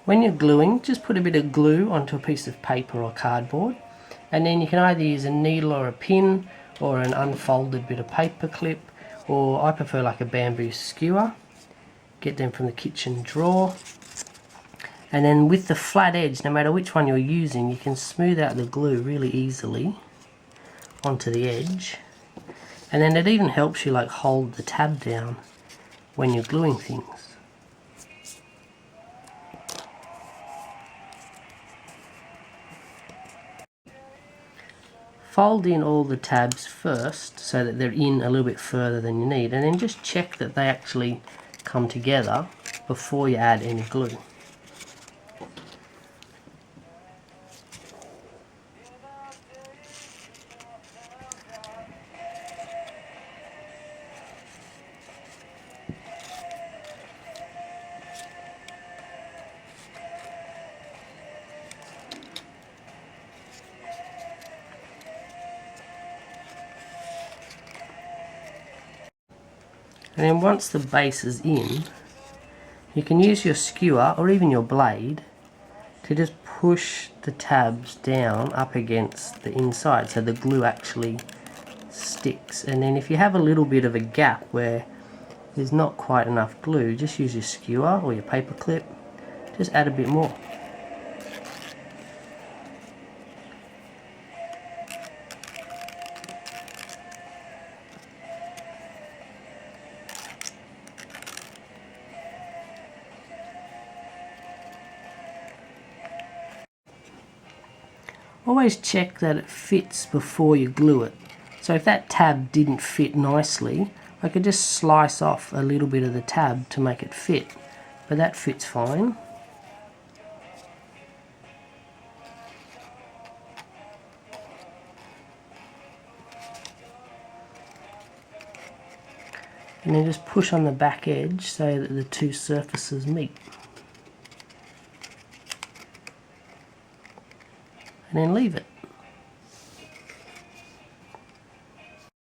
When you're gluing, just put a bit of glue onto a piece of paper or cardboard, and then you can either use a needle or a pin or an unfolded bit of paper clip, or I prefer like a bamboo skewer. Get them from the kitchen drawer, and then with the flat edge, no matter which one you're using, you can smooth out the glue really easily onto the edge, and then it even helps you like hold the tab down when you're gluing things. Fold in all the tabs first so that they're in a little bit further than you need, and then just check that they actually come together before you add any glue. And then once the base is in, you can use your skewer or even your blade to just push the tabs down up against the inside so the glue actually sticks. And then if you have a little bit of a gap where there's not quite enough glue, just use your skewer or your paper clip, just add a bit more. Always check that it fits before you glue it. So if that tab didn't fit nicely, I could just slice off a little bit of the tab to make it fit, but that fits fine. And then just push on the back edge so that the two surfaces meet. And then leave it.